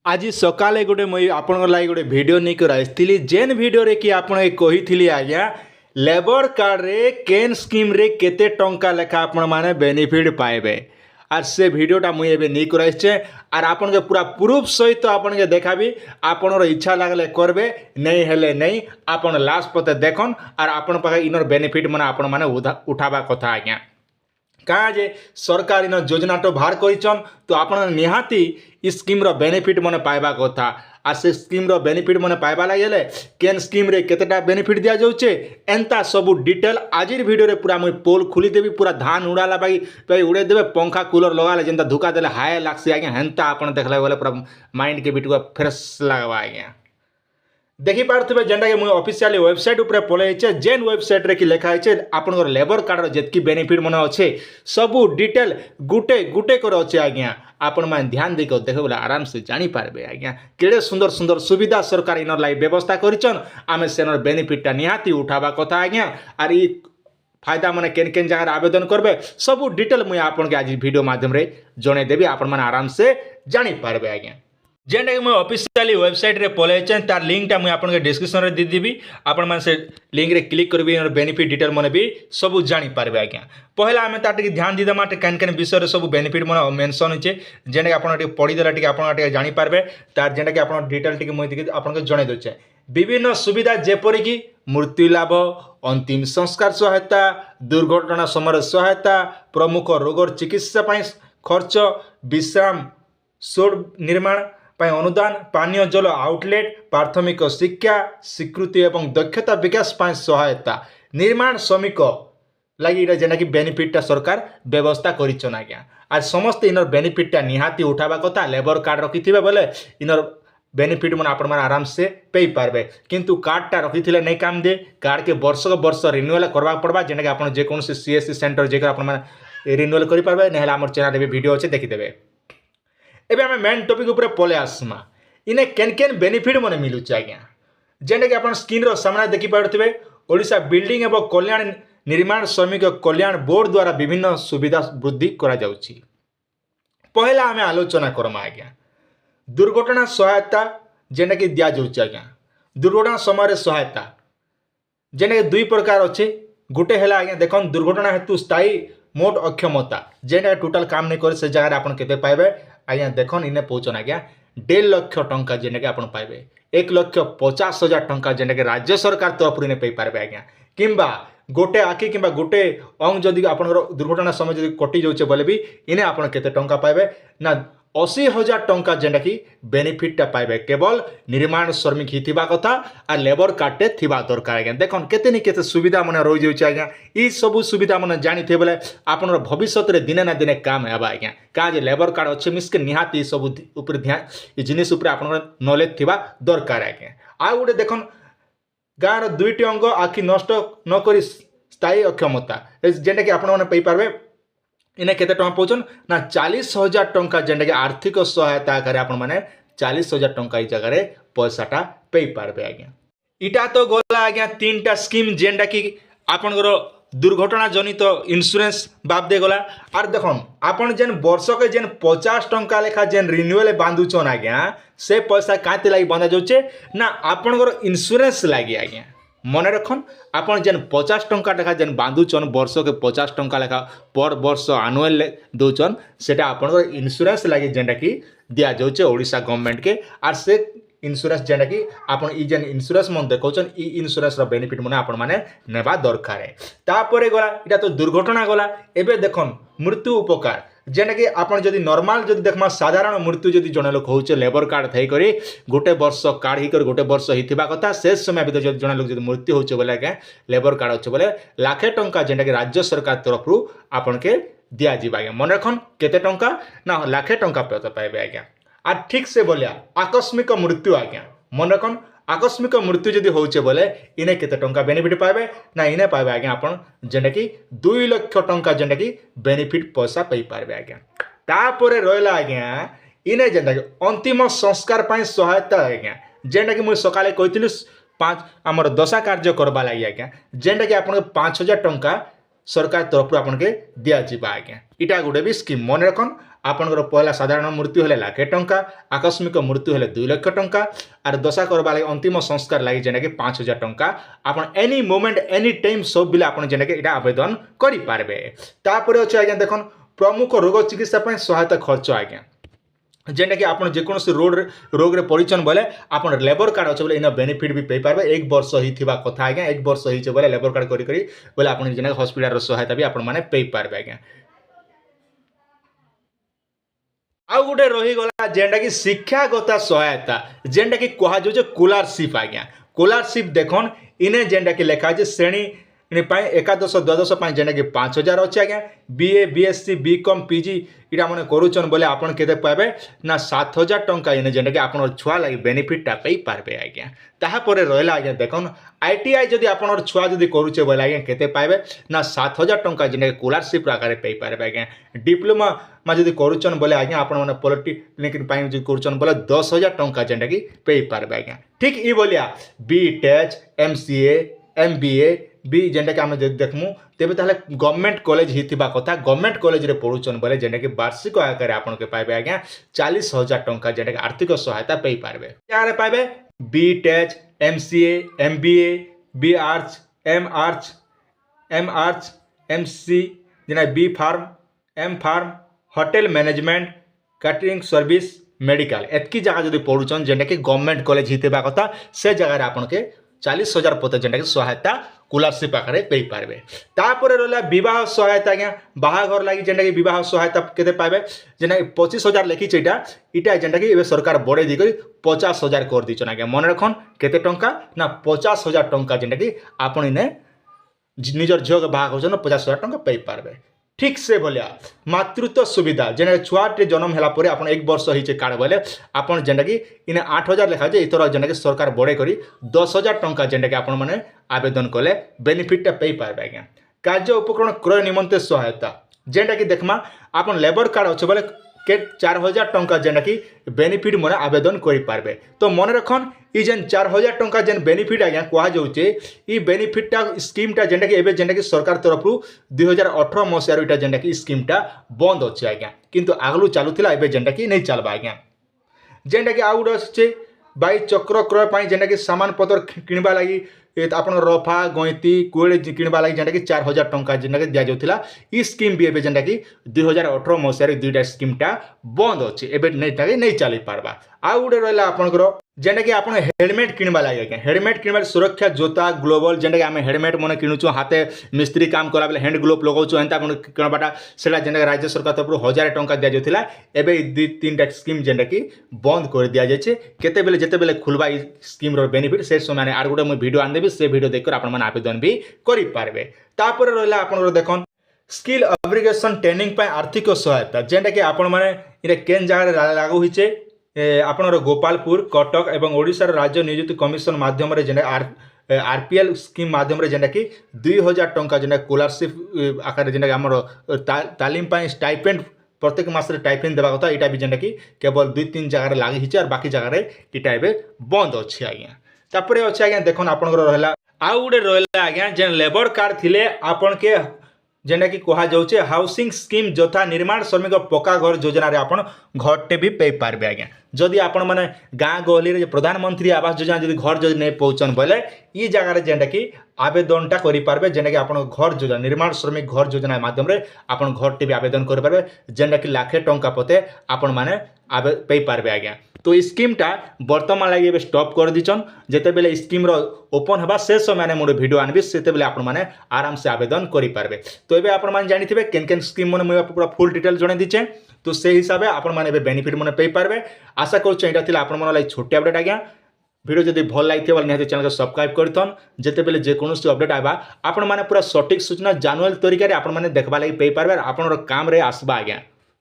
आज सकाले गोटे मुई आपण लगी गोटे वीडियो नहीं कर आसती जेन वीडियो रे कि आपण कही आज्ञा लेबर कार्ड रे केन स्कीम रे केते टंका लेखा आपण माने बेनिफिट पाइबे आर से वीडियोटा मुई एबे नहीं कर आइछे आर आपण के पूरा प्रूफ सहित तो आपण के देखाबी आपण इच्छा लागले करबे नहीं हेले नहीं आपण लास्ट पते देखन आर आपण पाखे इनर बेनिफिट माने आपण माने उठाबा कथा आज्ञा कहाँ जे सरकार इन योजना तो बाहर करिछन तो आपण निहाती इस स्कीम रो बेनिफिट मने पाइबा कथा आ से स्कीम रो बेनिफिट मने पाइबा लागले केन स्कीम रे केतेटा बेनिफिट दिया जाउचे एंता सब डिटेल आजिर वीडियो रे पूरा मुई पोल खुली देबी पूरा धान उड़ाला भाई उड़े देबे पंखा कूलर लगाले जेंता धुका देले हाय लागसी आज्ञा हेंता आपण देखला गले पूरा माइंड के बिटुआ फ्रेश लागबा आज्ञा देखी पारे जेनटा कि मुझे ऑफिशियली वेबसाइट उपरे पलैचे जेन वेबसाइट रे कि लिखा है आपन लेबर कार्ड जितकी बेनिफिट मन अच्छे सबू डिटेल गुटे गुटे कर अच्छे आज्ञा आपण मैंने ध्यान देकर देख बोले आराम से जानीपारे आज्ञा केड़े सुंदर सुंदर सुविधा सरकार इनर लाई व्यवस्था करिछन आमे सेनर बेनिफिटा निहाती उठाबा कथा आज्ञा आर ई फायदा मैंने केन केन जगह आवेदन करबे सबू डिटेल मुझे आपन के आज वीडियो माध्यम रे जणे देबी आपण माने आराम से जानीपारे आज्ञा जेनटा कि मुझे ऑफिशियली वेबसाइट रे पलैचे तार लिंकटा मुझे आपन के डिस्क्रिप्शन रे देदेवी आपण माने से लिंक रे क्लिक करबी बेनिफिट डिटेल मैंने भी सब जानी पारबे आज्ञा पहला आम तार ध्यान दीदेमा केन केन विषय सब बेनिफिट मन मेंशन होचे जेनटा कि आपन पढ़ीदेला आपन जानी पारबे तार जेनटा कि आपन डिटेल टिके मुझे आपन जणे दोचे विभिन्न सुविधा जेपरि कि मृत्यु लाभ अंतिम संस्कार सहायता दुर्घटना समय सहायता प्रमुख रोगर चिकित्सा खर्च विश्राम सोड निर्माण अनुदान पानीय जल आउटलेट प्राथमिक शिक्षा स्वीकृति एवं दक्षता विकास सहायता निर्माण श्रमिक लगी जेना कि बेनिफिटा सरकार व्यवस्था करिछन आज्ञा आज समस्त इनर बेनिफिटा निहाती उठाबा कथा लेबर कार्ड रखिथिबे बोले इनर बेनिफिट मन आपण मन आराम से पे पारबे किंतु कार्डटा रखिथिले नहीं काम दे कार्ड के वर्ष रिन्यूअल करबा पड़बा जेना कि आपण जे कोनसे सीएससी सेंटर जेकर आपण मन रिन्यूअल करि पारबे नेहला हमर चैनल रे वीडियो अछि देखि देबे एबे आम मेन टॉपिक ऊपर पले आसमा इने केन केन बेनिफिट मन मिलुचे आज्ञा जेनटा कि आप स्क्रीन रो सामने देखि पारुथिबे ओडिशा बिल्डिंग एवं कल्याण निर्माण श्रमिक कल्याण बोर्ड द्वारा विभिन्न सुविधा वृद्धि करा जाउछि पहला आम आलोचना करमा आज्ञा दुर्घटना सहायता जेनटा कि दिया जाउछि आज्ञा दुर्घटना समय सहायता जेनटा कि दुई प्रकार अच्छे गोटे है आज्ञा देखन दुर्घटना हेतु स्थायी मोट अक्षमता जेनटा टोटाल काम नहीं करे से जगह आप केते पाइबे आज्ञा देखन इने पहुँचन आज्ञा 1.5 लाख टंका जेनटा कि आप पाइबे 1,50,000 टंका जेनटा कि राज्य सरकार तरफ इने पे पारबे आज्ञा किंबा गोटे आखि किंबा गोटे अंग जदि आपनकर दुर्घटना समय जदि कटि जाउचे बोले भी इने आपन केते टंका पाइबे ना 80,000 टंका जेनटा कि बेनिफिटा पाइबे केवल निर्माण श्रमिक ही थिबा कथा आ लेबर कार्डटे थिबा दरकार आज्ञा देखन केते नि केते सुविधा मन रहि जाउचे आज्ञा ई सब सुविधा मन जानि थे बोले आपनर भविष्य रे दिने ना दिने काम हेबा आज्ञा का जे लेबर कार्ड अच्छे मिसके निहाती सब ऊपर ध्यान ई जिनिस ऊपर आपनर नॉलेज थिबा दरकार आज्ञा आ गोटे देखन गाँव दुईटी अंग आखि नष्ट न करी स्थायी अक्षमता जेनटा कि आपण माने पई पारबे इने केते टंका पहुँचन ना 40,000 टंका जेनटा कि आर्थिक सहायता आकार आपण माने 40,000 टंका ई जगह पैसाटा पे पारबे आज्ञा इटा तो गला आज्ञा 3टा स्कीम जेनटा कि आपनकर दुर्घटना जनित इंश्योरेंस बाबदे गला आर देखन आपण जेन वर्ष के जेन 50 टंका लेखा जेन रिन्यूअल बांधुचन आज्ञा से पैसा काते लागि बांधा जाउचे ना आपनकर इंश्योरेंस लागि आज्ञा मन रखन आपन जेन 50 टंका लेखा जेन बांधुचन वर्ष के 50 टंका लेखा पर वर्ष आनुअल दौचन सेटा आपनकर इंश्योरेंस लागि जेनटा कि दिया जाउचे ओडिशा गवर्नमेंट के आर से इंश्योरेंस जेनटा कि आपन ई जेन इंश्योरेंस मन देखौचन ई इंश्योरेंस रो बेनिफिट मन आपन माने नेबा दरकार है तापरे गला इटा तो दुर्घटना गला एबे देखन मृत्यु उपकार जेना कि आपन जदि नॉर्मल जदि देखमा साधारण मृत्यु जदि जने लोक होचे लेबर कार्ड थई करी गोटे वर्ष कार्ड ही कर गोटे वर्ष हिथिबा कथा शेष समय भीतर जदि जने लोक जदि मृत्यु होचे बोले के लेबर कार्ड होचे बोले लाखे टंका जेना कि राज्य सरकार तरफ रु आपन के दिया जिबा आज्ञा मन रखन केते टंका ना लाखे टंका पाइबे आज्ञा आ ठीक से बोलिया आकस्मिक मृत्यु आज्ञा मन रखन आकस्मिक मृत्यु जदि होचे बोले इने केते टंका बेनिफिट पाइबे ना इने पाइबे आज्ञा आपण जेंटा कि 2 लाख टंका जेंटा कि बेनिफिट पैसा पई पारबे आज्ञा तापरे रहला आज्ञा इने जेंटा कि अंतिम संस्कार पई सहायता आज्ञा जेंटा कि मु सकाले कहितली 5 हमर दशा कार्य करबा लागि आज्ञा जेंटा कि आपण 5,000 टंका सरकार तरफ आपन के दिया जिबा आज्ञा इटा गुडे भी स्कीम मन रखन आपणकर पहला साधारण मृत्यु हेले लाखे टंका, आकस्मिक मृत्यु हेले 2 लाख टंका और दशा करबा लागि अंतिम संस्कार लागि जेना कि 5000 टंका आपण एनी मोमेंट एनी टाइम सब बिले आपण जेना कि एटा आवेदन करि पारबे। तापर अछि आज्ञा देखन प्रमुख रोग चिकित्सा पय सहायता खर्च आज्ञा जेना कि आप जेकोसी रोग पड़ीचन बोले आप लेबर कार्ड अच्छे बोले इन बेनिफिट भी पाई पारे। 1 वर्ष ही कथा आज्ञा 1 वर्ष ही बोले लेबर कार्ड करी बोले आप हॉस्पिटल सहायता भी आपण मैंने पाई पारे आज्ञा। आउ गोटे रहीगला जेनटा कि शिक्षागत सहायता जेनटा कि कह जाए स्कॉलरशिप आज्ञा। स्कॉलरशिप देखन इने जेनटा कि लिखा है श्रेणी एकादश द्वादश जेना कि 5000 अच्छे आज्ञा। बीए बीएससी बीकॉम पीजी इटा मैंने करुचन बोले आपन केते पाइबे ना 7000 टंका इने जेना कि आपन छुआ लगी बेनिफिटा पाई पारबे आज्ञा। ताहापर रहला आज्ञा देखन आईटीआई जदि आपन छुआ जदि करूचे बोले आज्ञा केते पाइबे ना 7000 टंका जेना कि स्कॉलरशिप आकार पाई पारबे आज्ञा। डिप्लोमा मा जदि करुचन बोले आज्ञा आपन माने पॉलिटेक्निक पाई जदि करुचन बोले 10000 टंका जेना कि पाई पारबे आज्ञा। ठीक ई बोलिया बीटेच एमसीए एमबीए भी जेनटा कि आम देखमु तेबे ताले गवर्नमेंट कॉलेज ही कथा गवर्नमेंट कॉलेज रे पढ़ुचन बोले जेनटा कि वार्षिक आकार आपन के पाइबे आज्ञा 40000 टंका जेनटा कि आर्थिक सहायता पाई पारबे। यारे पाइबे B Tech MCA MBA B arch M arch MC जेना B pharm M pharm hotel management catering service medical एतकी जगह जदि पढ़ुचन जेनटा कि गवर्नमेंट कॉलेज ही कथा से जगह आपन के 40000 पते जेनटा कि सहायता स्कॉलरशिप आकार पाई पारबे। तापर रहला विवाह सहायता आज्ञा बाहाघर लगी जेनटा कि विवाह सहायता केते पाइबे जेना 25000 लिखी इटा जेनटा कि सरकार बढ़े दी करी 50000 कर दीचन आज्ञा। मन रखन केते टंका ना 50000 टंका जेनटा कि आपण इने निजर झियो के बाहा होचन 50000 टंका पाई पारबे। ठीक से बोलिया मातृत्व सुविधा जेना छुआटे जन्म होला परे आपण 1 वर्ष ही कार्ड बोले आपण जेनटा कि इने 8000 लिखा जे इतर जेनटा कि सरकार बढ़े करी 10000 टंका जेनटा कि आपण माने आवेदन कले बेनिफिटा पाई पारबे आज्ञा। कार्य उपकरण क्रय निमंते सहायता जेनटा कि देखमा आपण लेबर कार्ड अच्छे बोले के 4000 टंका जेनटा कि बेनिफिट मन आवेदन करि पारबे। तो मन रखन ई जेन 4000 टंका जेन बेनिफिट आज्ञा कहा जाउचे ई बेनिफिटा स्कीमटा जेनटा कि एबे जेनटा कि सरकार तरफ 2018 मसिया इटा जेनटा कि स्कीमटा बंद अच्छे आज्ञा किंतु आगलू चालुथिला एबे जेनटा कि नहीं चलबा आज्ञा। जेनटा कि आउ अच्छे बाई चक्र क्रय पाई जेनटा कि सामान पत्र किणबा लगी आपण रफा गईती कोड़े किणबा लगी जेनटा कि 4000 टंका जेनटा कि दिया जाउथिला ई स्कीम भी एबे जेनटा कि 2018 मसिया रे दुईटा स्कीमटा बंद अच्छे एबे नहीं चली पारबा। आउ गोटे रहला आपनकर जेनटा कि आपण हेलमेट किणबा लगी आज्ञा। हेलमेट किणबा सुरक्षा जोता ग्लोबल जेनटा कि आम हेलमेट मन किणुचु हाथे मिस्त्री काम कला बेले हैंड ग्लोव लगाउचु एंता आपण किणबाटा सेटा जेनटा कि राज्य सरकार तरफ 1000 टंका दिया जाउथिला एबे 2-3टा स्कीम जेनटा कि बंद कर दिया जायछे। केते बेले जेते बेले खुलबा ई स्कीम रो बेनिफिट से समय आर गोटे मैं वीडियो आन देबी से वीडियो देखकर आपण माने आवेदन भी करि पारबे। तापर रहला आपण देखन स्किल अपग्रेडेशन ट्रेनिंग पे आर्थिक सहायता जेनटा कि आपण माने इरे केन जगह लागू होइचे आपणर गोपालपुर कटक एवं ओडिशार राज्य नियुक्ति कमिशन माध्यम जेना आरपीएल स्कीम माध्यम जेना कि 2000 टंका जेना स्कॉलरशिप आकार जेना आमर तालीम स्टाइपेंड प्रत्येक मास स्टाइपेंड देवा कथा इटा भी जेना कि केवल 2-3 जगह लगी हिचे और बाकी जगह इटा एबे बंद अच्छे आज्ञा। तापर अच्छे आज्ञा देखन आपनकर रहला आउ गोटे रहला आज्ञा जेन लेबर कार्ड थिले आपन के जेना कि कहा जाउचे हाउसिंग स्कीम जथा निर्माण श्रमिक पक्का घर योजना रे आपन घरटे भी पाई पारबे आज्ञा। जदि आपण माने गाँ गहली रे प्रधानमंत्री आवास योजना जदि घर जदि नहीं पहुँचन बोले ई जगह रे जेनटा कि आवेदनटा करि पारबे जेना कि आपण घर योजना निर्माण श्रमिक घर योजना माध्यम रे आपण घरटे भी आवेदन करि पारबे जेनटा कि लाखे टंका पते आपण माने पाई पारबे आज्ञा। तो स्कीमटा बर्तमान लगे स्टॉप कर दीचन जिते बेले स्कीम ओपन हवा से समय मोर वीडियो आनबी से बेले आपण माने आराम से आवेदन करि पारबे। तो एबे आपण माने जानिथिबे केन केन स्कीम मन मैं पूरा फुल डिटेल जणे दीचे तो से हिसाब से आपण माने बेनिफिट मन पाई पारबे। आशा करू एटा थिला आपण मन लाइक छोटे अपडेट आज्ञा। वीडियो जदि भल लगी बोले निहाती चैनल को सब्सक्राइब करथन जेते बेले जे कोनोसी अपडेट आबा आपण माने पूरा सटीक सूचना जानुअल तरीका रे आपण माने देखबा लागि पाई पारबे आपण काम रे आसबा आज्ञा।